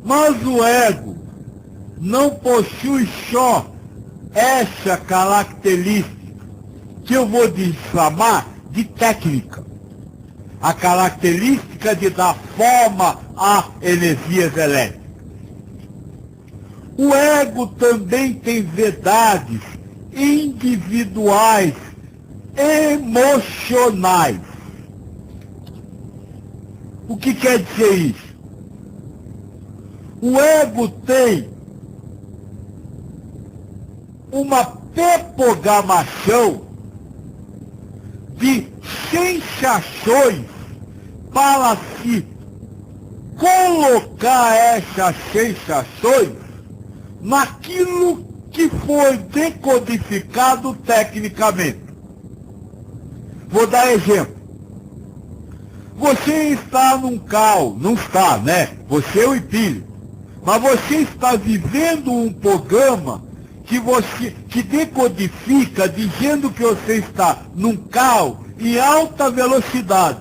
Mas o ego não possui só essa característica, que eu vou chamar de técnica. A característica de dar forma a energias elétricas. O ego também tem verdades individuais, emocionais. O que quer dizer isso? O ego tem uma pré-programação de sensações para se colocar essas sensações naquilo que foi decodificado tecnicamente. Vou dar exemplo. Você está num carro, não está, né? Você é o empírico. Mas você está vivendo um programa que decodifica dizendo que você está num carro em alta velocidade.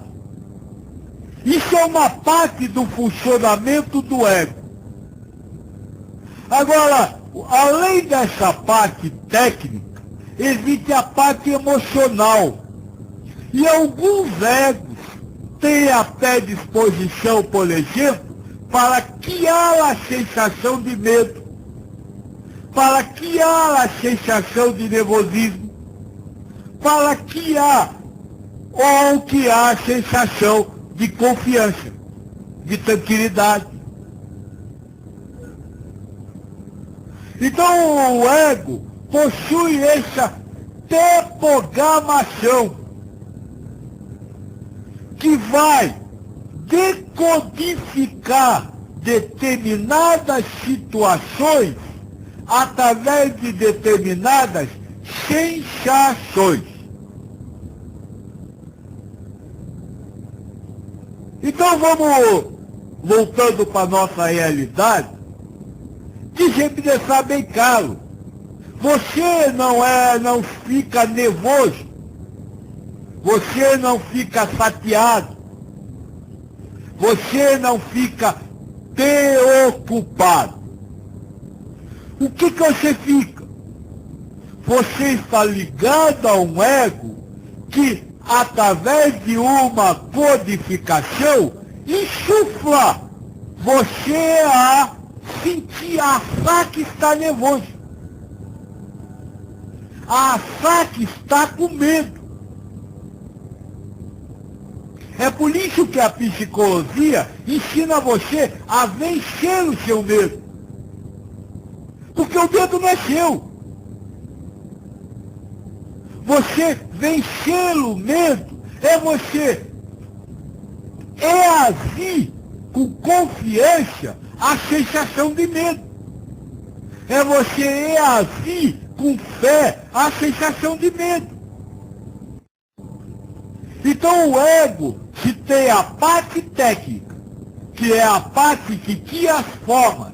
Isso é uma parte do funcionamento do ego. Agora, além dessa parte técnica, existe a parte emocional. E alguns egos têm a predisposição, por exemplo, para criar a sensação de medo, para criar a sensação de nervosismo, para criar a sensação de confiança, de tranquilidade. Então o ego possui essa pré-programação que vai decodificar determinadas situações através de determinadas sensações. Então vamos, voltando para a nossa realidade, que sempre deixar bem claro. Você não fica nervoso, você não fica chateado, você não fica preocupado. O que você fica? Você está ligado a um ego que, através de uma codificação, insufla você a sentir, a achar que está nervoso, a achar que está com medo. É por isso que a psicologia ensina você a vencer o seu medo. Porque o medo não é seu. Você vencer o medo é você reagir com confiança à sensação de medo. É você reagir com fé à sensação de medo. Então o ego, se tem a parte técnica, que é a parte que cria as formas,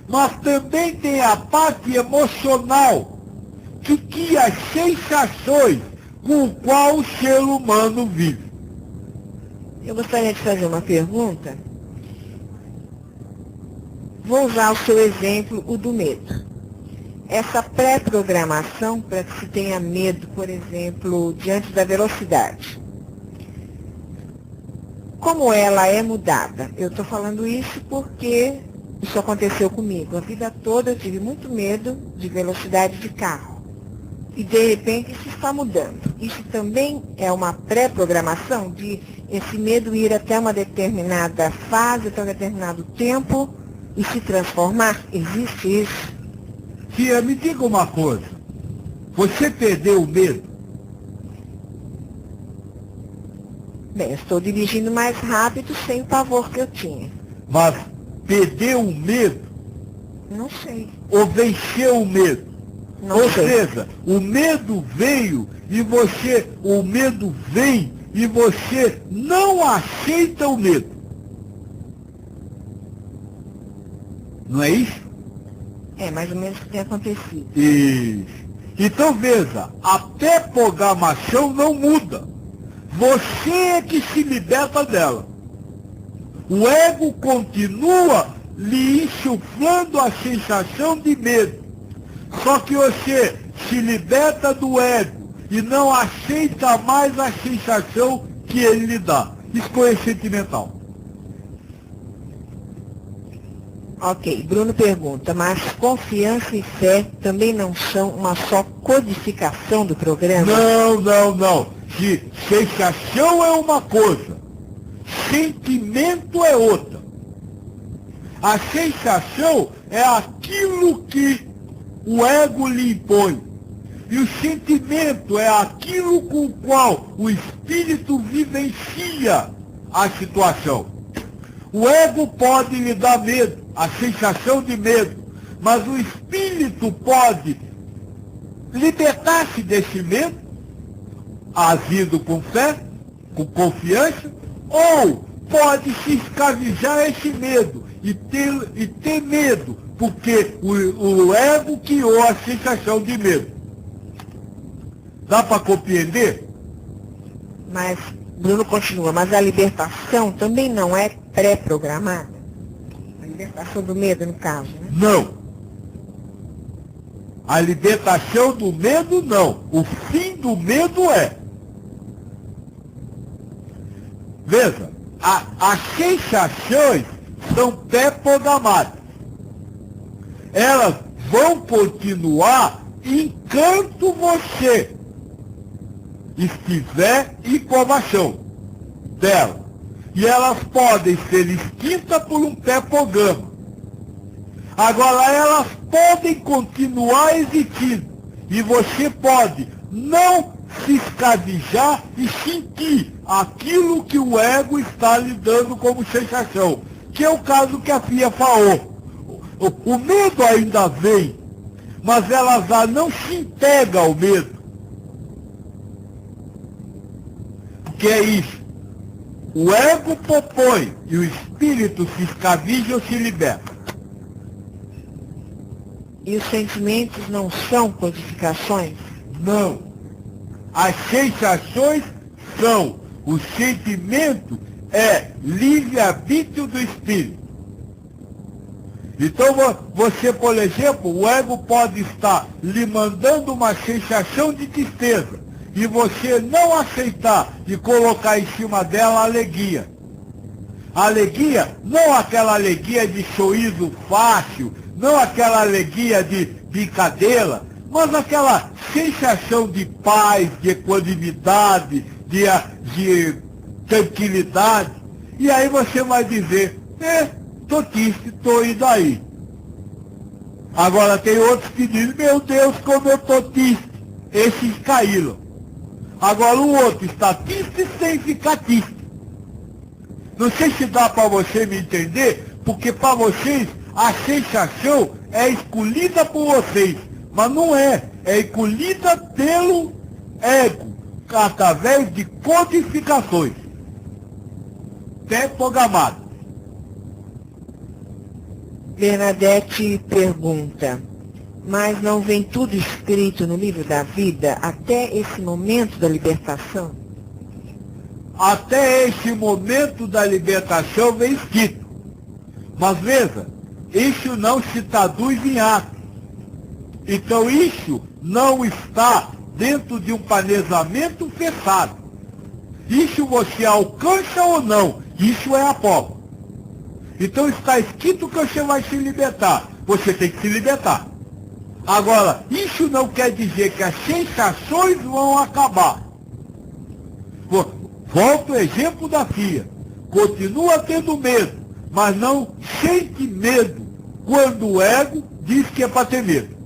mas também tem a parte emocional, que cria as sensações com o qual o ser humano vive. Eu gostaria de fazer uma pergunta. Vou usar o seu exemplo, o do medo. Essa pré-programação para que se tenha medo, por exemplo, diante da velocidade. Como ela é mudada? Eu estou falando isso porque isso aconteceu comigo. A vida toda eu tive muito medo de velocidade de carro. E de repente isso está mudando. Isso também é uma pré-programação de esse medo ir até uma determinada fase, até um determinado tempo e se transformar? Existe isso? Tia, me diga uma coisa. Você perdeu o medo? Bem, eu estou dirigindo mais rápido sem o pavor que eu tinha. Mas perdeu o medo? Não sei. Ou venceu o medo? Não Ou sei. seja, o medo veio e o medo vem e você não aceita o medo. Não é isso? É mais ou menos o que tem acontecido. Isso. Então veja, a pré-programação não muda. Você é que se liberta dela. O ego continua lhe insuflando a sensação de medo. Só que você se liberta do ego e não aceita mais a sensação que ele lhe dá. Escolha sentimental. Ok, Bruno pergunta, mas confiança e fé também não são uma só codificação do programa? Não. Sensação é uma coisa, sentimento é outra. A sensação é aquilo que o ego lhe impõe. E o sentimento é aquilo com o qual o espírito vivencia a situação. O ego pode lhe dar medo, a sensação de medo, mas o espírito pode libertar-se desse medo, agindo com fé, com confiança, ou pode se escravizar esse medo e ter medo, porque o ego criou a sensação de medo. Dá para compreender? Mas, Bruno continua, mas a libertação também não é pré-programada? A libertação do medo, no caso, né? Não. A libertação do medo, não. O fim do medo é. Veja, as sensações são pré-programadas. Elas vão continuar enquanto você estiver em formação dela. E elas podem ser extintas por um pré-programa. Agora, elas podem continuar existindo. E você pode não se escravijar e sentir aquilo que o ego está lhe dando como sensação. Que é o caso que a Fia falou. O medo ainda vem, mas ela já não se entrega ao medo. Porque é isso. O ego propõe e o espírito se escraviza ou se liberta. E os sentimentos não são codificações? Não. As sensações são. O sentimento é livre-arbítrio do espírito. Então você, por exemplo, o ego pode estar lhe mandando uma sensação de tristeza e você não aceitar e colocar em cima dela a alegria. A alegria, não aquela alegria de sorriso fácil, não aquela alegria de brincadeira, mas aquela sensação de paz, de equanimidade, de tranquilidade. E aí você vai dizer, tô triste, tô indo aí. Agora tem outros que dizem, meu Deus, como eu tô triste. Esses caíram. Agora o outro está triste sem ficar triste. Não sei se dá para você me entender, porque para vocês a sensação é escolhida por vocês, mas não é. É escolhida pelo ego, através de codificações pré-programadas. Bernadette pergunta, mas não vem tudo escrito no livro da vida até esse momento da libertação? Até esse momento da libertação vem escrito. Mas veja, isso não se traduz em ato. Então isso não está dentro de um planejamento fechado. Isso você alcança ou não, isso é a prova. Então está escrito que você vai se libertar. Você tem que se libertar. Agora, isso não quer dizer que as sensações vão acabar. Volta o exemplo da Fia. Continua tendo medo, mas não sente medo quando o ego diz que é para ter medo.